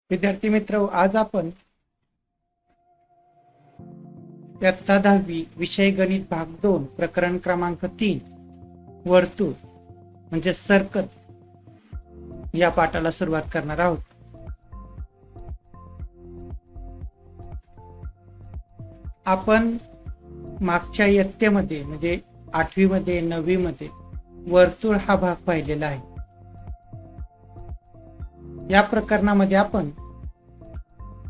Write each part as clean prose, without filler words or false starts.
विद्यार्थी मित्र, आज आपण इयत्ता 10वी विषय गणित भाग 2 प्रकरण क्रमांक 3 वर्तुळ म्हणजे सर्कल या पाठाला सुरुवात करणार आहोत. आपण मागच्या इयत्तेमध्ये म्हणजे 8वी मध्ये 9वी मध्ये वर्तुळ हा भाग पाहिलेला आहे. या प्रकरणामध्ये आपण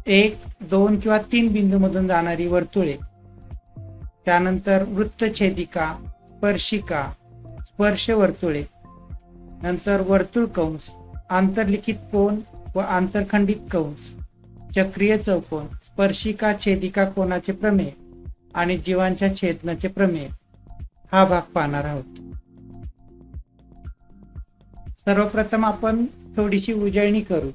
1, 2 किंवा 3 बिंदू मधून जाणारी वर्तुळे, त्यानंतर वृत्तछेदिका, स्पर्शिका, स्पर्श वर्तुळे, नंतर वर्तुळ कंस, आंतरलिखित कोन व आंतरखंडित कंस, चक्रीय चौकोन, स्पर्शिका छेदिका कोनाचे प्रमेय आणि जीवांच्या छेदनाचे प्रमेय हा भाग पाहणार आहोत. सर्वप्रथम आपण थोडीशी उजळणी करू.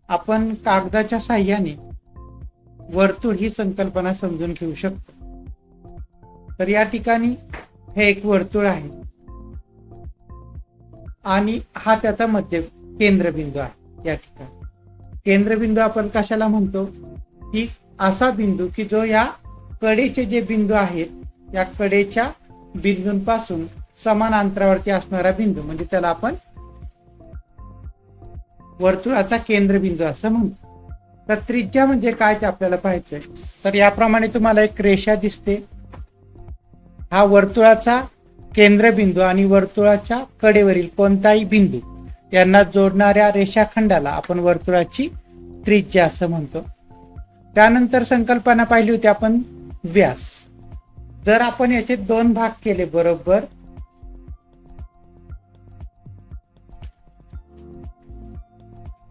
आपण कागदाच्या साहाय्याने वर्तुळ ही संकल्पना समजून घेऊ शकतो. तर या ठिकाणी हे एक वर्तुळ आहे आणि हा त्याचा मध्य केंद्रबिंदू आहे. या ठिकाणी केंद्रबिंदू आपण कशाला म्हणतो की असा बिंदू की जो या कडेचे जे बिंदू आहेत या कडेच्या बिंदूंपासून समान अंतरावरती असणारा बिंदू म्हणजे त्याला आपण वर्तुळाचा केंद्रबिंदू असं म्हणतो. तर त्रिज्या म्हणजे काय ते आपल्याला पाहायचंय. तर याप्रमाणे तुम्हाला एक रेषा दिसते. हा वर्तुळाचा केंद्रबिंदू आणि वर्तुळाच्या कडेवरील कोणताही बिंदू यांना जोडणाऱ्या रेषाखंडाला आपण वर्तुळाची त्रिज्या असं म्हणतो. त्यानंतर संकल्पना पाहिली होती आपण व्यास. जर आपण याचे 2 भाग केले बरोबर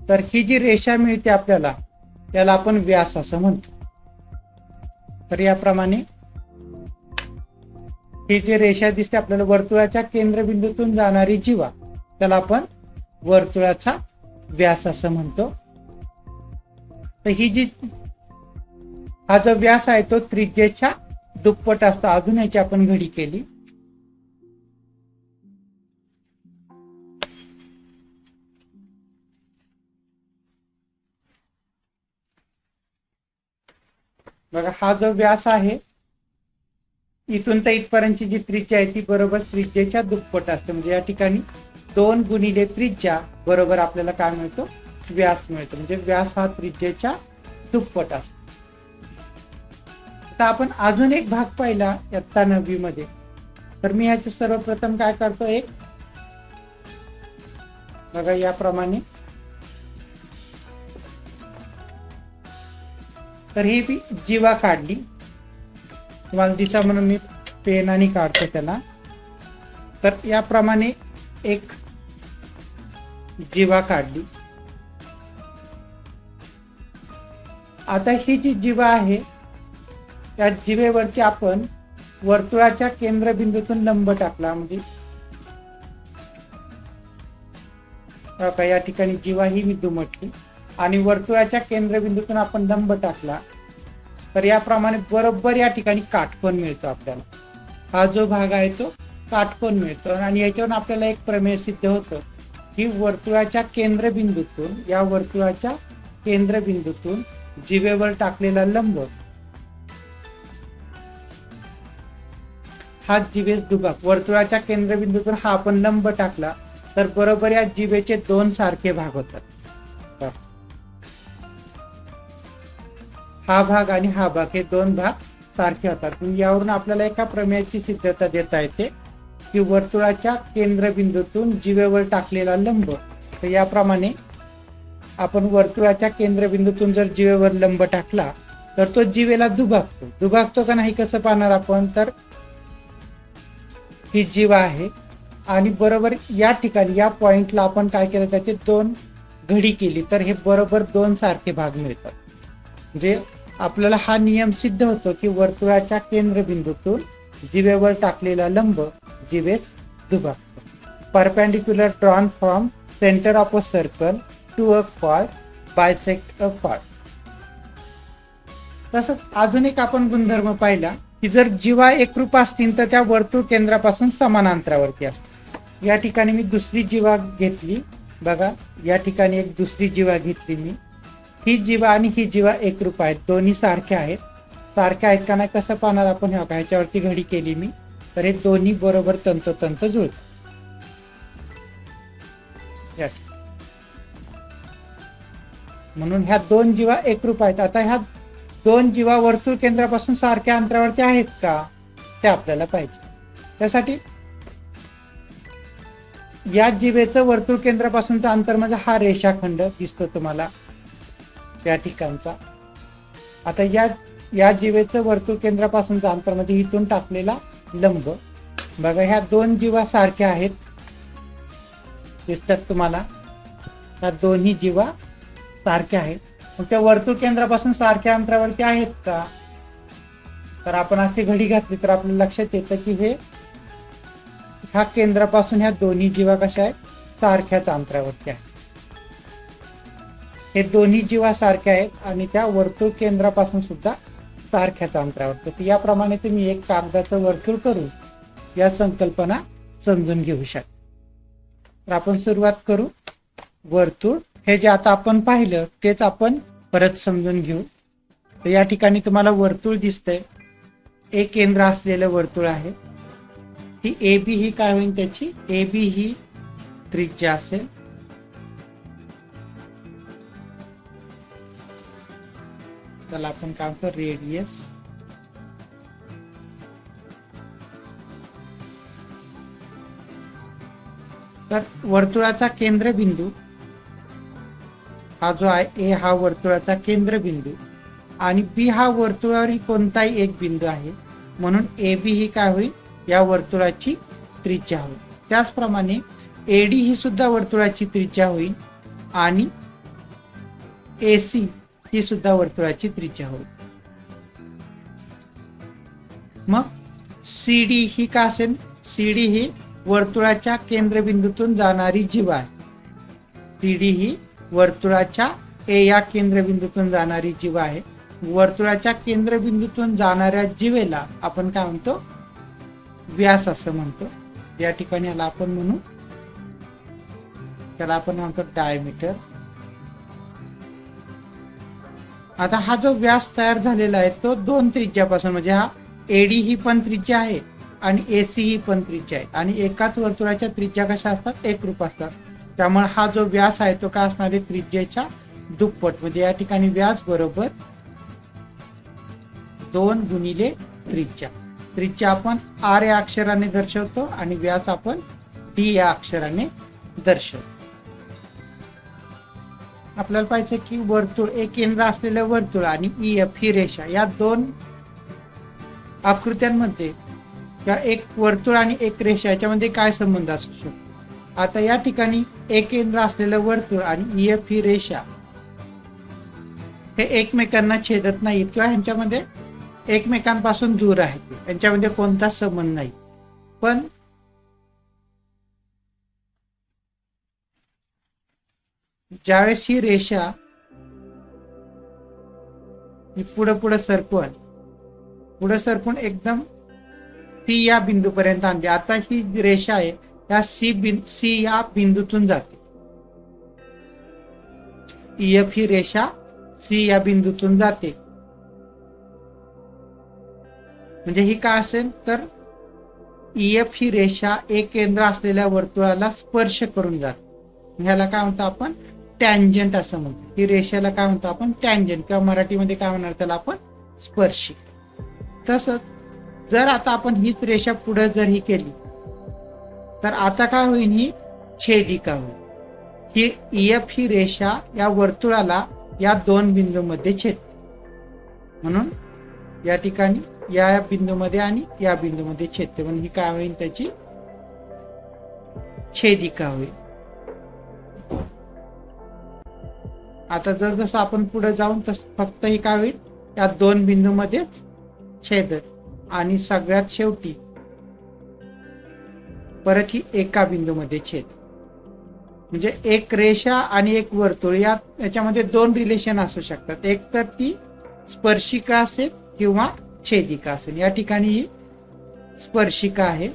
तर ही जी रेषा मिळते आपल्याला त्याला आपण व्यास असं म्हणतो. तर याप्रमाणे ही जी रेषा दिसते आपल्याला वर्तुळाच्या केंद्रबिंदूतून जाणारी जीवा त्याला आपण वर्तुळाचा व्यास असं म्हणतो. तर हा जो व्यास आहे तो त्रिज्येच्या दुप्पट असतो. अजून याची आपण घडी केली. बघा, हा जो व्यास आहे इथून तर इथपर्यंतची जी त्रिज्या आहे ती बरोबर त्रिज्येच्या दुप्पट असते. म्हणजे या ठिकाणी 2 गुणिले त्रिज्या बरोबर आपल्याला काय मिळतो, व्यास मिळतो. म्हणजे व्यास हा त्रिज्येच्या दुप्पट असतो. आता आपण अजून एक भाग पाहिला इयत्ता 9वी मध्ये. तर मी ह्याचे सर्वप्रथम काय करतो, एक बघा याप्रमाणे. तर ही मी जीवा काढली. तुम्हाला दिसा म्हणून मी पेनाने काढतो त्याला. तर याप्रमाणे एक जीवा काढली. आता ही जी जीवा आहे त्या जीवेवरती आपण वर्तुळाच्या केंद्रबिंदूतून लंब टाकला. म्हणजे या ठिकाणी जीवा ही मी दुमटली आणि वर्तुळाच्या केंद्रबिंदूतून आपण लंब टाकला. तर याप्रमाणे बरोबर या ठिकाणी काटकोन मिळतो आपल्याला. हा जो भाग आहे तो काटकोन मिळतो आणि याच्यावरून आपल्याला एक प्रमेय सिद्ध होतं की वर्तुळाच्या केंद्रबिंदूतून जीवेवर टाकलेला लंब हा जीवेस दुभाग. वर्तुळाच्या केंद्रबिंदूतून हा आपण लंब टाकला तर बरोबर या जीवेचे 2 सारखे भाग होतात. हा भाग आणि हा भाग हे 2 भाग सारखे होतात. यावरून आपल्याला एका प्रमेयाची सिद्धता देता येते की वर्तुळाच्या केंद्रबिंदूतून जीवेवर टाकलेला लंब. तर याप्रमाणे आपण वर्तुळाच्या केंद्रबिंदूतून जर जीवेवर लंब टाकला तर तो जीवेला दुभागतो का नाही कसं पाहणार आपण. तर ही जीवा आहे आणि बरोबर या ठिकाणी या पॉइंटला आपण काय केलं, त्याचे 2 घडी केली तर हे बरोबर 2 सारखे भाग मिळतात. म्हणजे आपल्याला हा नियम सिद्ध होतो की वर्तुळाच्या केंद्रबिंदूतून जीवेवर टाकलेला लंब जीवेस दुभागतो. Perpendicular drawn from centre of a circle to a point bisect a point. तसंच अजून एक आपण गुणधर्म पाहिला की जर जीवा एकरूप असतील तर त्या वर्तुळ केंद्रापासून समान अंतरावरती असतात. या ठिकाणी मी दुसरी जीवा घेतली बघा या ठिकाणी एक दुसरी जीवा घेतली मी, ही जीवा आणि ही जीवा एकरूप आहेत, दोन्ही सारख्या आहेत. सारख्या आहेत का नाही कसं पाहणार आपण, ह्याच्यावरती घडी केली मी, तर हे दोन्ही बरोबर तंतोतंत जुळतात. म्हणून ह्या दोन जीवा एकरूप आहेत. आता ह्या दोन जीवा वर्तुळ केंद्रापासून सारख्या अंतरावरती आहेत का ते आपल्याला पाहिजे. त्यासाठी या जीवेचं वर्तुळ केंद्रापासूनचं अंतर म्हणजे हा रेषाखंड दिसतो तुम्हाला या ठिकाणचा. आता या जीवेचं वर्तुळ केंद्रापासूनचं अंतर म्हणजे इथून टाकलेला लंब. बघा ह्या दोन जीवा सारख्या आहेत दिसतात तुम्हाला, ह्या दोन्ही जीवा सारख्या आहेत. मग त्या वर्तुळ केंद्रापासून सारख्या अंतरावरती आहेत का, तर आपण अशी घडी घातली तर आपल्या लक्षात येतं की ह्या केंद्रापासून ह्या दोन्ही जीवा कशा आहेत, सारख्याच अंतरावरती आहेत. हे दोन्ही जीवा सारख्या आहेत आणि त्या वर्तुळ केंद्रापासून सुद्धा सारख्याच अंतरावरती. तर याप्रमाणे तुम्ही एक कागदाचं वर्तुळ करून या संकल्पना समजून घेऊ शकता. तर आपण सुरुवात करू. वर्तुळ हे जे आता आपण पाहिलं तेच आपण परत समजून घेऊ. तर या ठिकाणी तुम्हाला वर्तुळ दिसतंय, एक केंद्र असलेलं वर्तुळ आहे. ही ए बी ही काय होईल, त्याची ए बी ही त्रिज्या असेल. त्याला आपण काय म्हणतो, रेडियस. तर वर्तुळाचा केंद्रबिंदू हा जो आहे, ए हा वर्तुळाचा केंद्रबिंदू आणि बी हा वर्तुळावरील कोणताही एक बिंदू आहे. म्हणून ए बी ही काय होईल, या वर्तुळाची त्रिज्या होईल. त्याचप्रमाणे एडी ही सुद्धा वर्तुळाची त्रिज्या होईल आणि एसी ही सुद्धा वर्तुळाची त्रिज्या होईल. मग सीडी ही का असेल, सीडी ही वर्तुळाच्या केंद्रबिंदूतून जाणारी जीवा आहे. सीडी ही वर्तुळाच्या ए या केंद्रबिंदूतून जाणारी जीवा आहे. वर्तुळाच्या केंद्रबिंदूतून जाणाऱ्या जीवेला आपण काय म्हणतो, व्यास असं म्हणतो. या ठिकाणी याला आपण म्हणू, त्याला आपण म्हणतो डायमीटर. आता हा जो व्यास तयार झालेला आहे तो दोन त्रिज्यापासून, म्हणजे हा एडी ही पण त्रिज्या आहे आणि एसी ही पण त्रिज्या आहे आणि एकाच वर्तुळाच्या त्रिज्या कशा असतात, एकरूप असतात. त्यामुळे हा जो व्यास आहे तो काय असणार आहे, त्रिज्येच्या दुप्पट. म्हणजे या ठिकाणी व्यास बरोबर 2 गुणिले त्रिज्या. त्रिज्या आपण आर या अक्षराने दर्शवतो आणि व्यास आपण डी या अक्षराने दर्शवतो. आपल्याला पाहिजे की वर्तुळ, एक केंद्र असलेलं वर्तुळ आणि ई एफ ही रेषा, या दोन आकृत्यांमध्ये या एक वर्तुळ आणि एक रेषा याच्यामध्ये काय संबंध असू शकतो. आता या ठिकाणी एक केंद्र असलेलं वर्तुळ आणि ई एफ ही रेषा हे एकमेकांना छेदत नाहीत किंवा ह्यांच्यामध्ये एकमेकांपासून दूर आहेत, यांच्यामध्ये कोणताच संबंध नाही. पण ज्यावेळेस ही रेषा पुढे सरकून एकदम सी या बिंदूपर्यंत आणली. आता ही रेषा आहे त्या सी या बिंदूतून जाते. ईएफ ही रेषा सी या बिंदूतून जाते. म्हणजे ही काय असेल तर ईएफ ही रेषा एक केंद्र असलेल्या वर्तुळाला स्पर्श करून जाते. ह्याला काय म्हणतो आपण, टँजंट असं म्हणतो. ही रेषेला काय म्हणतो आपण, टँजंट, किंवा मराठीमध्ये काय म्हणणार त्याला आपण, स्पर्शिक. तसंच जर आता आपण हीच रेषा पुढे जर ही केली तर आता काय होईल, ही छेदिका होईल. ही ईएफ ही रेषा या वर्तुळाला या दोन बिंदूमध्ये छेदते. म्हणून या ठिकाणी या बिंदूमध्ये आणि या बिंदूमध्ये छेदते. म्हणून ही काय होईल, त्याची छेदिका होईल. आता जर जसं आपण पुढे जाऊन तस फक्त ही काय होईल, या दोन बिंदूमध्येच छेद आणि सगळ्यात शेवटी परत ही एका बिंदूमध्ये छेद. म्हणजे एक रेषा आणि एक वर्तुळ याच्यामध्ये दोन रिलेशन असू शकतात. एक तर ती स्पर्शिका असेल किंवा छेदिका असेल. या ठिकाणी ही स्पर्शिका आहे.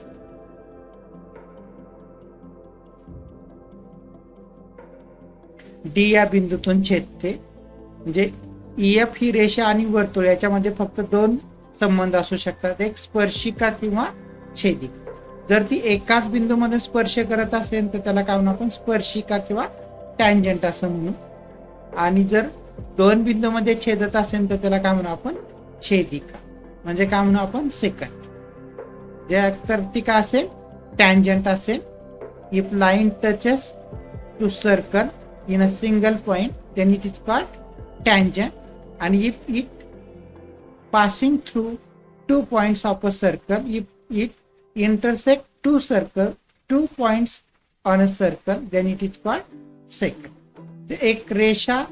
डी या बिंदूतून छेदते. म्हणजे EF ही रेषा आणि वर्तुळ याच्यामध्ये फक्त दोन संबंध असू शकतात, एक स्पर्शिका किंवा छेदिका. जर ती एकाच बिंदूमध्ये स्पर्श करत असेल तर त्याला काय म्हणू आपण, स्पर्शिका किंवा टँजंट असं म्हणू. आणि जर दोन बिंदूमध्ये छेदत असेल तर त्याला काय म्हणू आपण, छेदिका. म्हणजे काय म्हणू आपण, सेकंड. जे तर ती काय असेल, टँजंट असेल. If line touches to circle in a single point then it is called tangent. And if it passing through 2 points of a circle, if it intersect 2 points on a circle, then it is called secant. एक रेषा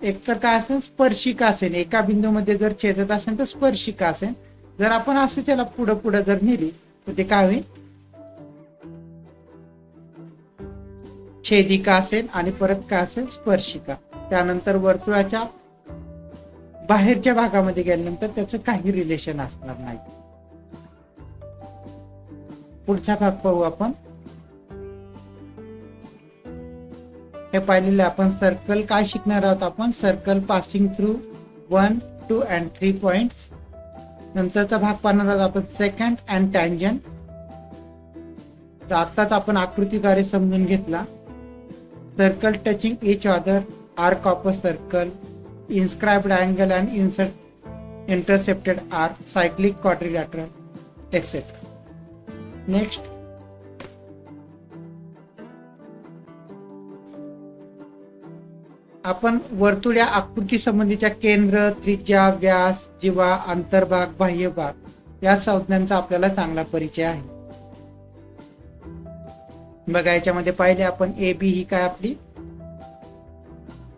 एकतर काय असेल, स्पर्शिका असेल. एका बिंदूमध्ये जर छेदत असेल तर स्पर्शिका असेल. जर आपण असं त्याला पुढे पुढे जर नेली तर ते काय होईल, छेदिका असेल. आणि परत काय असेल, स्पर्शिका. त्यानंतर वर्तुळाच्या बाहेरच्या भागामध्ये गेल्यानंतर त्याचं काही रिलेशन असणार नाही. पुढचा भाग पाहू आपण. हे पाहिलेलं आपण सर्कल काय शिकणार आहोत आपण, circle passing through 1, 2 and 3 points. नंतरचा भाग पाहणार आहोत आपण सेकंड अँड टँजंट. तर आताच आपण आकृतीद्वारे समजून घेतला. Circle touching each other, arc of a circle, inscribed angle and intercepted arc, cyclic quadrilateral, etc. Next, आपण वर्तुळ या आकृती संबंधीच्या केंद्र, त्रिज्या, व्यास, जीवा, अंतर्भाग, बाह्य भाग या संज्ञांचा आपल्याला चांगला परिचय आहे. बघा याच्यामध्ये पाहिले आपण AB ही काय आपली,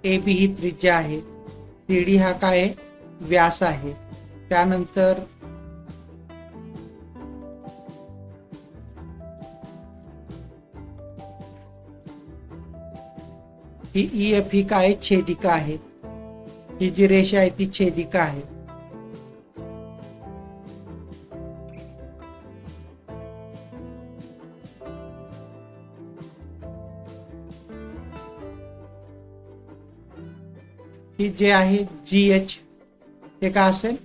AB ही त्रिज्या आहे. CD हा काय आहे, व्यास आहे. त्यानंतर ही EF ही काय, छेदिका आहे. ही जी रेषा आहे ती छेदिका आहे. ही जे आहे GH हे काय असेल,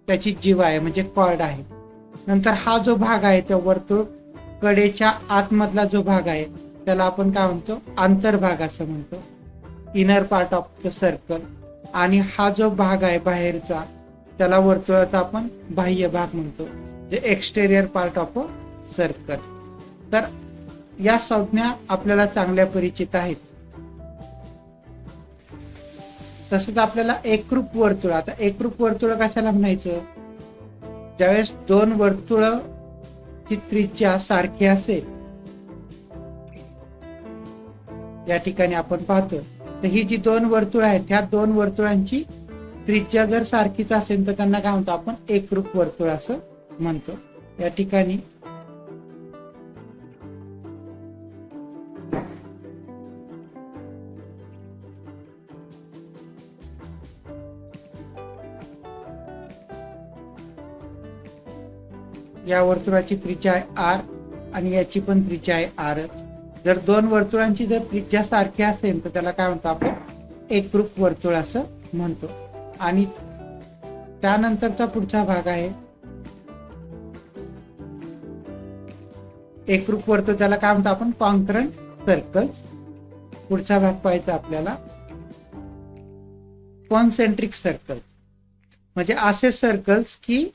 त्याची जीवा आहे म्हणजे कॉर्ड आहे. नंतर हा जो भाग आहे त्या वर्तुळ कडेच्या आतमधला जो भाग आहे त्याला आपण काय म्हणतो, आंतरभाग असं म्हणतो, inner part of the circle. आणि हा जो भाग आहे बाहेरचा त्याला वर्तुळाचा आपण बाह्य भाग म्हणतो, जे exterior part of a circle. तर या संज्ञा आपल्याला चांगल्या परिचित आहेत. तसंच आपल्याला एकरूप वर्तुळ, आता एकरूप वर्तुळ कशाला म्हणायचं, ज्यावेळेस दोन वर्तुळ ची त्रिज्या सारखी असेल. या ठिकाणी आपण पाहतो तर ही जी दोन वर्तुळ आहेत ह्या दोन वर्तुळांची त्रिज्या जर सारखीच असेल तर त्यांना काय म्हणतो आपण, एकरूप वर्तुळ असं म्हणतो. या ठिकाणी या वर्तुळाची त्रिज्या आहे R आणि याची पण त्रिज्या आहे R. जर दोन वर्तुळांची जर त्रिज्या सारखी असेल तर त्याला काय म्हणतो आपण, एकरूप वर्तुळ असं म्हणतो. आणि त्यानंतरचा पुढचा भाग आहे एकरूप वर्तुळ, त्याला काय म्हणतो आपण, कॉन्करंट सर्कल्स. पुढचा भाग पाहायचा आपल्याला कॉन्सेंट्रिक सर्कल्स, म्हणजे असे सर्कल्स की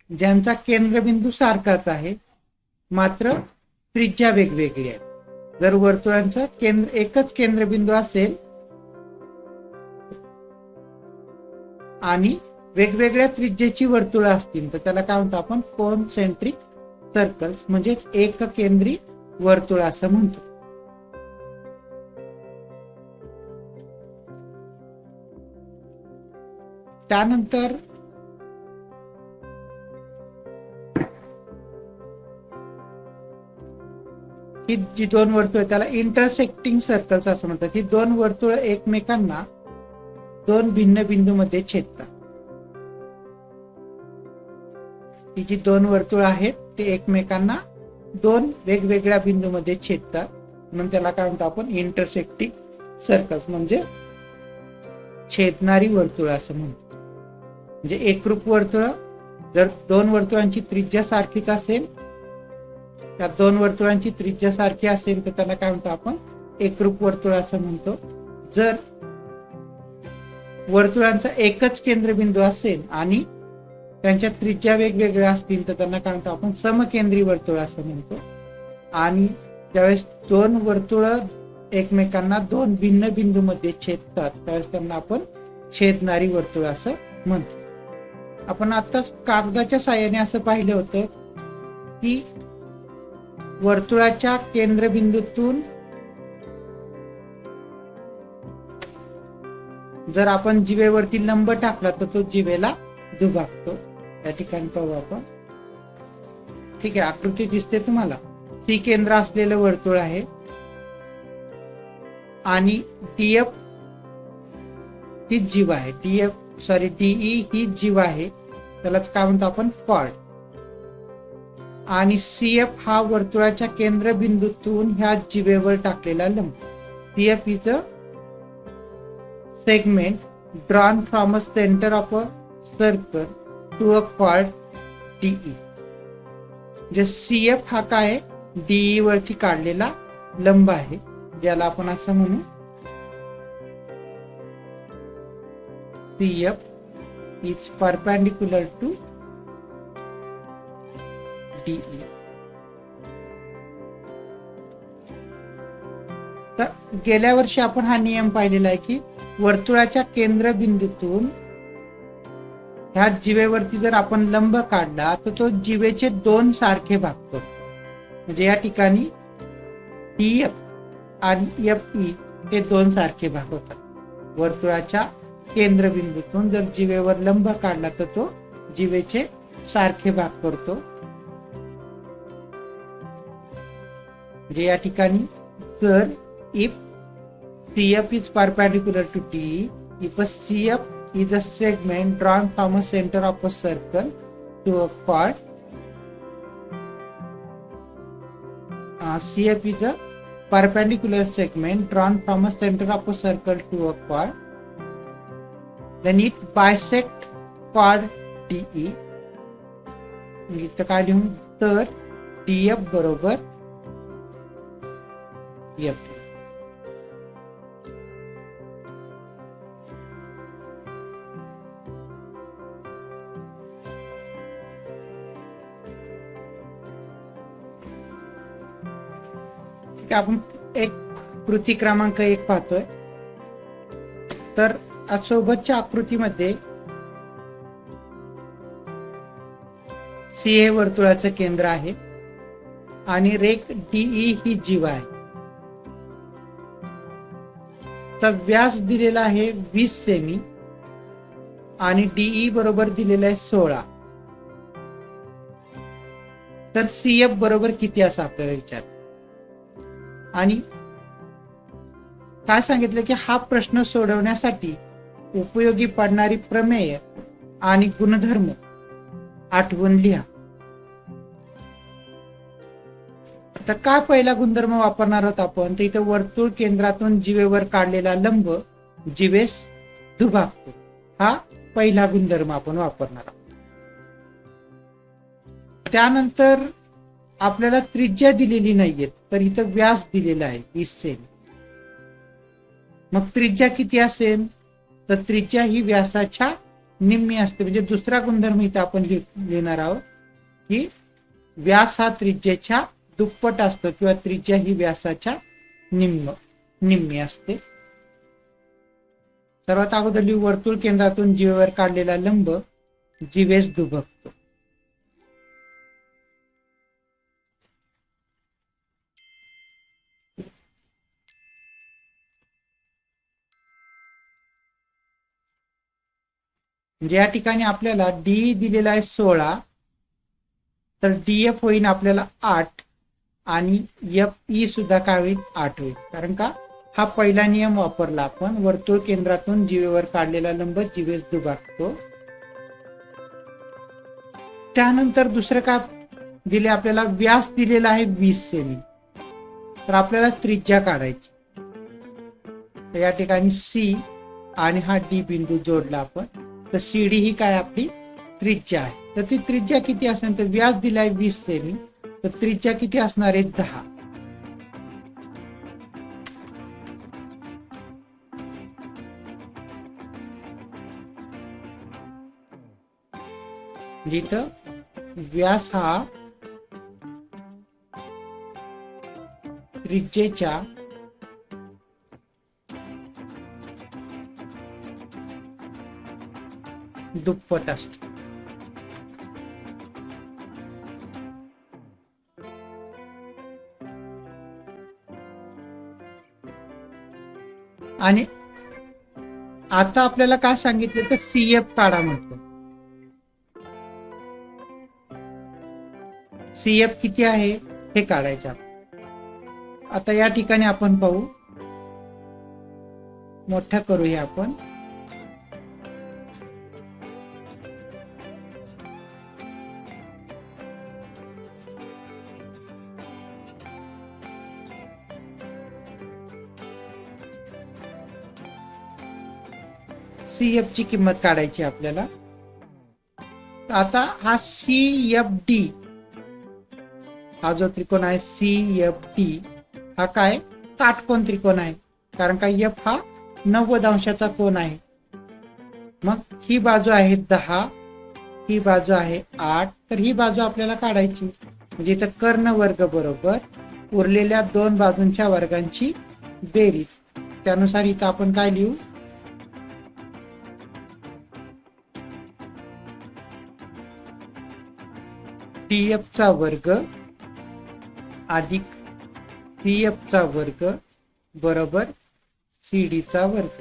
ज्यांचा केंद्रबिंदू सारखाच आहे मात्र त्रिज्या वेगवेगळी आहे. जर वर्तुळांचा एकच केंद्रबिंदू असेल आणि वेगवेगळ्या त्रिज्येची वर्तुळ असतील तर त्याला काय म्हणतो आपण, कॉन्सेंट्रिक सर्कल्स, म्हणजेच एक केंद्री वर्तुळ असं म्हणतो. त्यानंतर ही जी दोन वर्तुळ त्याला इंटरसेक्टिंग सर्कल्स असं म्हणतात. ही दोन वर्तुळ एकमेकांना दोन भिन्न बिंदूमध्ये छेदतात. ही जी दोन वर्तुळ आहेत ते एकमेकांना दोन वेगवेगळ्या बिंदूमध्ये छेदतात म्हणून त्याला काय म्हणतो आपण, इंटरसेक्टिंग सर्कल्स म्हणजे छेदणारी वर्तुळ असं म्हणतो. म्हणजे एकरूप वर्तुळ, जर दोन वर्तुळांची त्रिज्या सारखीच असेल, त्या दोन वर्तुळांची त्रिज्या सारखी असेल तर त्याला काय म्हणतो आपण, एकरूप वर्तुळ असं म्हणतो. जर वर्तुळांचा एकच केंद्रबिंदू असेल आणि त्यांच्या त्रिज्या वेगवेगळ्या असतील तर त्यांना काय म्हणतो आपण, समकेंद्री वर्तुळ असं म्हणतो. आणि ज्यावेळेस दोन वर्तुळ एकमेकांना दोन भिन्न बिंदू मध्ये छेदतात त्यावेळेस त्यांना आपण छेदणारी वर्तुळ असं म्हणतो. आपण आताच कागदाच्या साहाय्याने असं पाहिलं होतं की वर्तुळाच्या केंद्रबिंदूतून जर आपण जिवेवरती लंब टाकला तर तो जिवेला दुभागतो. या ठिकाणी पाहू आपण. ठीक आहे, आकृती दिसते तुम्हाला. सी केंद्र असलेलं वर्तुळ आहे आणि डीएफ ही जीव आहे, डीई ही जीव आहे, त्यालाच काय म्हणतो आपण, कॉर्ड. आणि सीएफ हा वर्तुळाच्या केंद्रबिंदूतून ह्या जीवेवर टाकलेला लंब. CF is a segment drawn from a center of a circle to a chord DE. जे CF हा काय, DE वरती काढलेला लंब आहे, ज्याला आपण असं म्हणू CF is perpendicular to DE. तर गेल्या वर्षी आपण हा नियम पाहिलेला आहे की वर्तुळाच्या केंद्रबिंदूतून ह्या जीवेवरती जर आपण लंब काढला तर तो जीवेचे दोन सारखे भागतो. म्हणजे या ठिकाणी DF आणि FE हे दोन सारखे भाग होतात. वर्तुळाच्या केंद्रबिंदूतून जर जीवेवर लंब काढला तर तो जीवेचे सारखे भाग करतो. म्हणजे या ठिकाणी जर if CF is perpendicular to DE, if a CF is a segment drawn from a center of a circle to a chord, CF is a perpendicular segment drawn from a center of a circle to a chord, then it bisect chord DE. इथं काय लिहू, तर DF बरोबर F. आपण एक कृती क्रमांक 1 पाहतोय. तर सोबतच्या आकृतीमध्ये सी हे वर्तुळाचं केंद्र आहे आणि रेख डीई ही जीव आहे. तर व्यास दिलेला आहे 20 सेमी आणि डीई बरोबर दिलेला आहे 16. तर सीएफ बरोबर किती असा आपल्याला विचार. आणि काय सांगितलं की हा प्रश्न सोडवण्यासाठी उपयोगी पडणारी प्रमेय आणि गुणधर्म आठवून लिहा. तर काय पहिला गुणधर्म वापरणार आहोत आपण, तर इथं वर्तुळ केंद्रातून जीवेवर काढलेला लंब जीवेस दुभागतो, हा पहिला गुणधर्म आपण वापरणार आहोत. त्यानंतर आपल्याला त्रिज्या दिलेली नाहीये, तर इथं व्यास दिलेला आहे 20 सेमी. मग त्रिज्या किती असेल, तर त्रिज्या ही व्यासाच्या निम्मी असते. म्हणजे दुसरा गुणधर्म इथं आपण लिहिणार आहोत की व्यास हा त्रिज्येच्या दुप्पट असतो किंवा त्रिज्या ही व्यासाच्या निम्मी असते. सर्वात अगोदर लिहू, वर्तुळ केंद्रातून जीवेवर काढलेला लंब जीवेस दुभगतो. म्हणजे या ठिकाणी आपल्याला डी दिलेला आहे 16, तर डीएफ होईल आपल्याला 8 आणि एफ ई सुद्धा काय होईल 8 होईल. कारण का हा पहिला नियम वापरला आपण, वर्तुळ केंद्रातून जीवेवर काढलेला लंब जीवेस दुभागतो. त्यानंतर दुसरं काय दिले आपल्याला, व्यास दिलेला आहे 20 सेमी. तर आपल्याला त्रिज्या काढायची. तर या ठिकाणी सी आणि हा डी बिंदू जोडला आपण, तर सी डी ही काय आपली त्रिज्या आहे. तर ती त्रिज्या किती असेल, तर व्यास दिलाय 20 सेमी, तर त्रिज्या किती असणार आहे 10. जिथं व्यास हा त्रिज्येच्या दुप्पट असतो. आणि आता आपल्याला काय सांगितलं, तर सीएफ काढा म्हटलं. सीएफ किती आहे हे काढायचं. आता या ठिकाणी आपण पाहू, मोठा करूया आपण. सीएफ ची किंमत काढायची आपल्याला. आता हा सीएफडी, हा जो त्रिकोण आहे सीएफडी हा काय काटकोन त्रिकोण आहे, कारण का एफ हा 90 अंशाचा कोन आहे. मग ही बाजू आहे 10, ही बाजू आहे 8, तर ही बाजू आपल्याला काढायची. म्हणजे इथं कर्ण वर्ग बरोबर उरलेल्या दोन बाजूंच्या वर्गांची बेरीज. त्यानुसार इथं आपण काय लिहू, टीएफ चा वर्ग अधिक सीएफ चा वर्ग बरोबर सीडी चा वर्ग.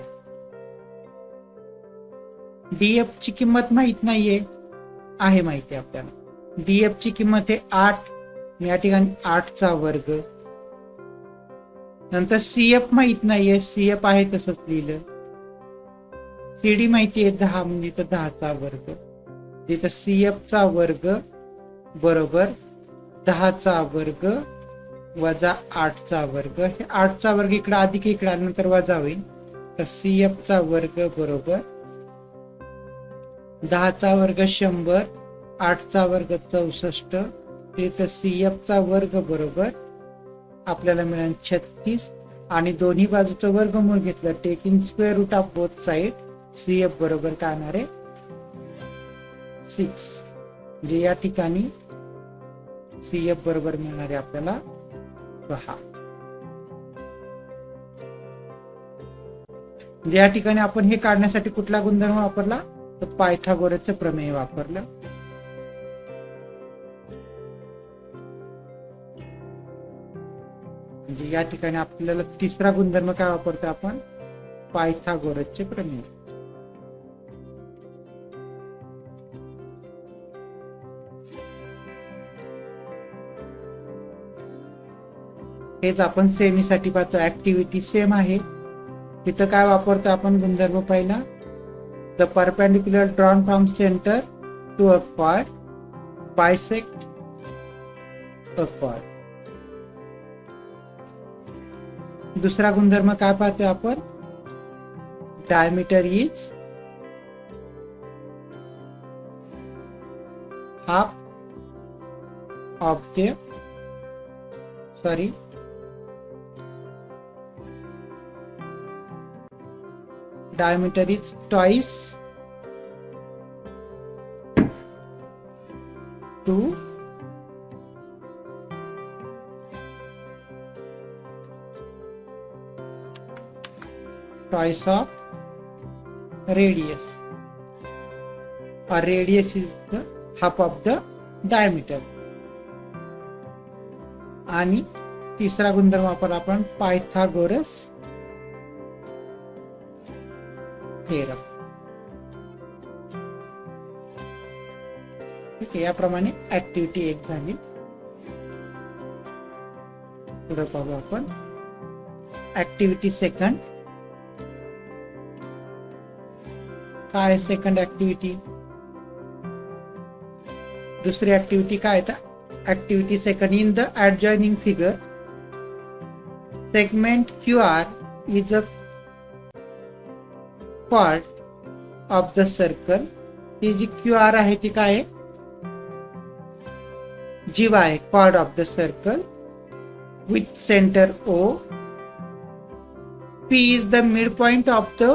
डीएफ ची किंमत माहित नाहीये, आहे माहिती आपल्याला. डीएफ ची किंमत आहे 8, या ठिकाणी 8 चा वर्ग. नंतर सीएफ माहित नाहीये, सीएफ आहे तसंच लिहिलं. सीडी माहिती आहे 10, म्हणजे इथं 10 चा वर्ग. तिथं सीएफ चा वर्ग बरोबर 10 चा वर्ग वजा 8 चा वर्ग. हे 8 चा वर्ग इकडे अधिक इकडे आल्यानंतर वजा होईल, तर सीएफ चा वर्ग बरोबर 10 चा वर्ग 100, 8 चा वर्ग 64, तिथं सीएफ चा वर्ग बरोबर आपल्याला मिळेल 36, आणि दोन्ही बाजूचं वर्गमूळ घेतलं, taking square root of both side, CF बरोबर काय येणार आहे 6. म्हणजे या ठिकाणी सीएफ बरोबर मिळणार आहे आपल्याला 6. म्हणजे या ठिकाणी आपण हे काढण्यासाठी कुठला गुणधर्म वापरला, तर पायथागोरसचे प्रमेय वापरलं. म्हणजे या ठिकाणी आपल्याला तिसरा गुणधर्म काय वापरतो आपण, पायथागोरसचे प्रमेय. हेच आपण सेमीसाठी पाहतो. ऍक्टिव्हिटी सेम आहे. इथं काय वापरतो आपण गुणधर्म पहिला, the perpendicular drawn from centre to a point bisect a point. दुसरा गुणधर्म काय पाहतोय आपण, diameter is half of the diameter is twice to twice of radius, or radius is the half of the diameter. आणि तिसरा गुणधर्म वापर आपण पायथागोरस थेरम. ठीक आहे, याप्रमाणे ऍक्टिव्हिटी 1 झाली. पुढे पाहू आपण ऍक्टिव्हिटी सेकंड. काय सेकंड ऍक्टिव्हिटी, दुसरी ऍक्टिव्हिटी काय, तर activity second, in the adjoining figure segment QR is a chord of the circle, ही जी क्यू आर आहे ती काय आहे, जीवा आहे, chord of the circle with centre O. P is the midpoint of the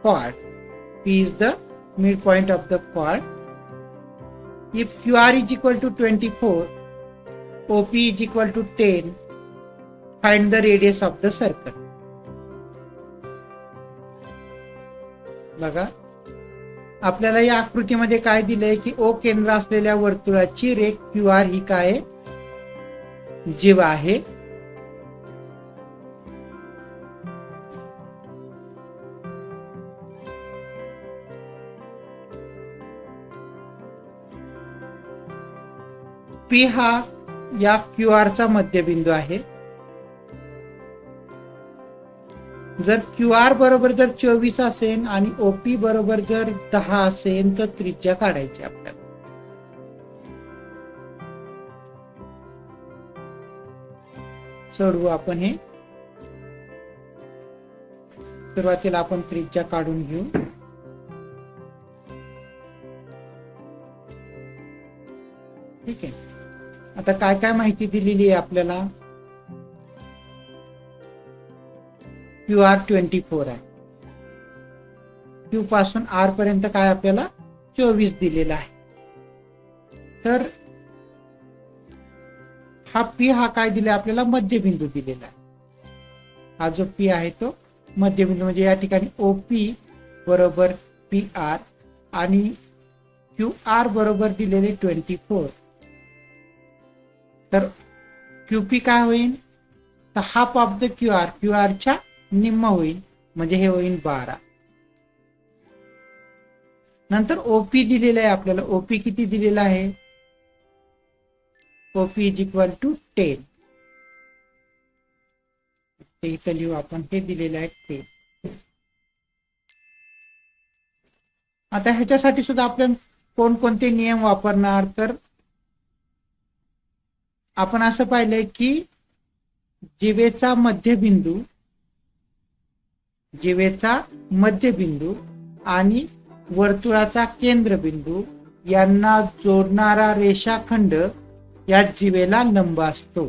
chord. P is the midpoint of the chord. If QR is equal to 24, OP is equal to 10, find the radius of the circle. बघा आपल्याला या आकृतीमध्ये काय दिलंय की O केंद्र असलेल्या वर्तुळाची रेख QR ही काय आहे, जीवा आहे. P हा या क्यू आर चा मध्यबिंदू आहे. जर क्यू आर बरोबर जर 24 असेल आणि ओपी बरोबर जर 10 असेल तर त्रिज्या काढायची आपल्याला. सोडवू आपण हे. सुरुवातीला आपण त्रिज्या काढून घेऊ. ठीक आहे. आता काय काय माहिती दिलेली आहे आपल्याला. क्यू आर 24 आहे. क्यू पासून आर पर्यंत काय आपल्याला 24 दिलेला आहे. तर हा पी हा काय दिला आपल्याला, मध्यबिंदू दिलेला आहे. हा जो पी आहे तो मध्यबिंदू, म्हणजे या ठिकाणी ओपी बरोबर पी आर आणि क्यू आर बरोबर दिलेले 24. तर क्यूपी काय होईल, तर half of the Q R च्या निम्म होईल, म्हणजे हे होईल 12. नंतर ओपी दिलेलं आहे आपल्याला. ओपी किती दिलेला आहे, ओपी इज इक्वल टू 10. ते इथं लिहू आपण, हे दिलेलं आहे 10. आता ह्याच्यासाठी सुद्धा आपण कोणकोणते नियम वापरणार, तर आपण असं पाहिलंय की जीवेचा मध्यबिंदू आणि वर्तुळाचा केंद्रबिंदू यांना जोडणारा रेषाखंड या जीवेला लंब असतो.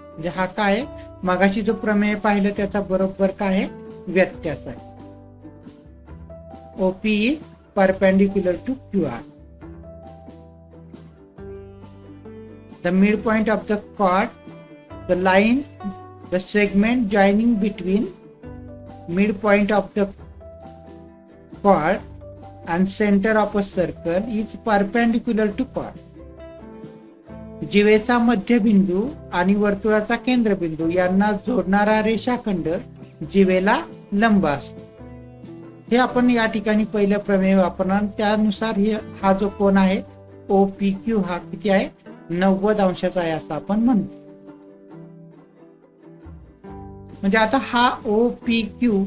म्हणजे हा काय, मगाशी जो प्रमेय पाहिलं त्याचा बरोबर काय आहे, व्यत्यास आहे. OP is perpendicular to QR. The midpoint of the chord, the line, the segment joining between midpoint of the chord and center of a circle is perpendicular to chord. जीवेचा मध्यबिंदू आणि वर्तुळाचा केंद्रबिंदू यांना जोडणारा रेषाखंड जीवेला लंब असतो. हे आपण या ठिकाणी पहिलं प्रमेय वापरणार. त्यानुसार हा जो कोन आहे OPQ हा किती आहे, 90 अंशाचा आहे असं आपण म्हणतो. म्हणजे आता हा OPQ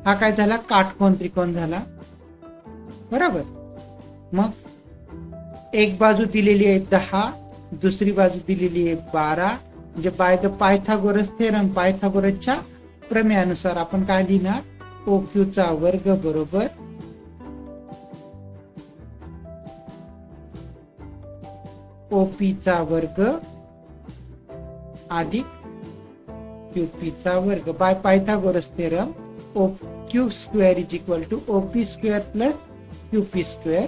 हा काय झाला, काटकोन त्रिकोण झाला. बरोबर. मग एक बाजू दिलेली आहे 10, दुसरी बाजू दिलेली आहे 12. म्हणजे बाय द पायथागोरस थेरम, पायथागोरसच्या प्रमेयानुसार आपण काय लिहिणार, OQ चा वर्ग बरोबर OP चा वर्ग अधिक QP चा वर्ग. By Pythagoras theorem OQ square is equal to OP square plus QP square.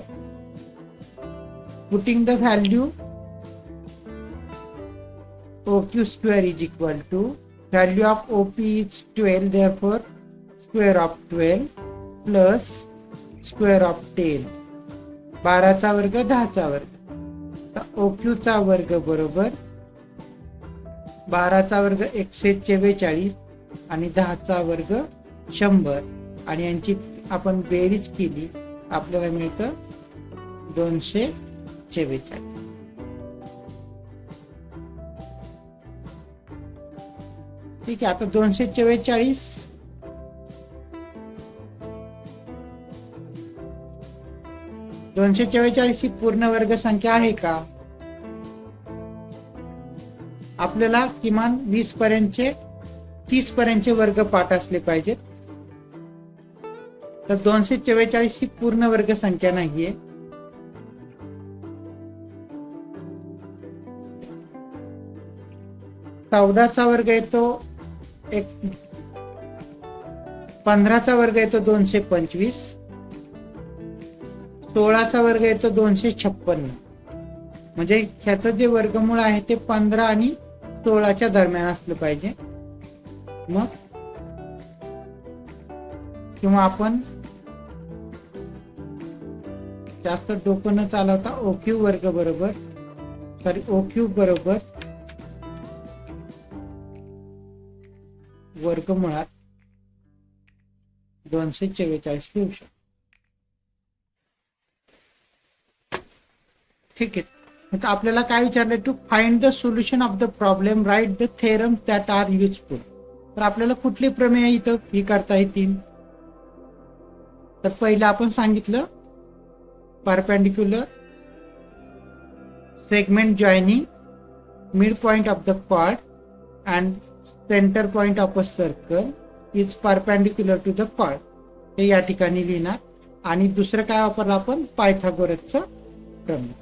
Putting the value, OQ square is equal to value of OP is 12, therefore square of 12 plus square of 10. 12 चा वर्ग 10 चा वर्ग. तर OQ चा वर्ग बरोबर 12 चा वर्ग 144 आणि 10 चा वर्ग 100 आणि यांची आपण बेरीज केली आपल्याला मिळतं 244. ठीक आहे. आता 244 ही पूर्ण वर्ग संख्या आहे का, आपल्याला किमान 20 पर्यंतचे 30 पर्यंतचे वर्ग पाठ असले पाहिजेत. तर 244 ही पूर्ण वर्ग संख्या नाहीये. चौदाचा वर्ग येतो 15चा वर्ग येतो 225, 16चा वर्ग येतो 256. म्हणजे ह्याचं जे वर्गमूळ आहे ते 15 आणि 16च्या दरम्यान असलं पाहिजे. मग किंवा आपण जास्त डोकं न चालवता ओक्यू वर्ग बरोबर ओक्यू बरोबर वर्गमुळात 244 लिहू शकतो. ठीक आहे. आता आपल्याला काय विचारलंय, to find the solution of the problem write the theorem that are useful. तर आपल्याला कुठले प्रमेय इथं ही करता येतील. तर पहिलं आपण सांगितलं perpendicular segment joining mid point of the chord and centre point of a circle is perpendicular to the chord. हे या ठिकाणी लिहिणार. आणि दुसरं काय वापरलं आपण, पायथागोरसचं प्रमेय.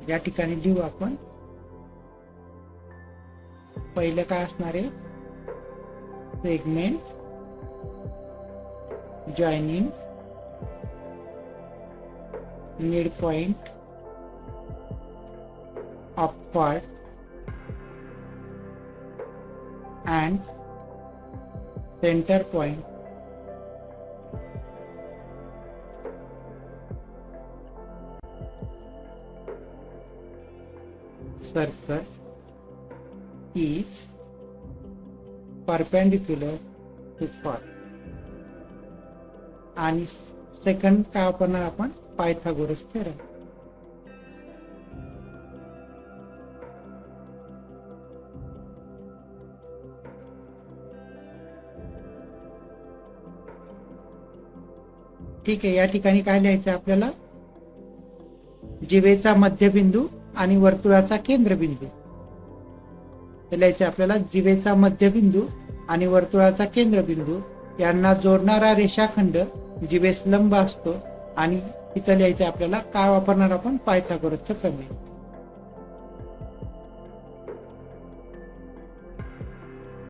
या ठिकाणी लिहू आपण. पहिलं काय असणार आहे, segment joining mid point of chord and centre point circle is perpendicular to chord. आणि सेकंड काय वापरणार आपण, पायथागोरस थेरम. ठीक आहे. या ठिकाणी काय लिहायचं आपल्याला, जिवेचा मध्यबिंदू आणि वर्तुळाचा केंद्रबिंदू. लिहायचे आपल्याला, जिवेचा मध्यबिंदू आणि वर्तुळाचा केंद्रबिंदू यांना जोडणारा रेषाखंड जिवेस लंब असतो. आणि इथं लिहायचे आपल्याला काय वापरणार आपण, पायथागोरसचं प्रमेय.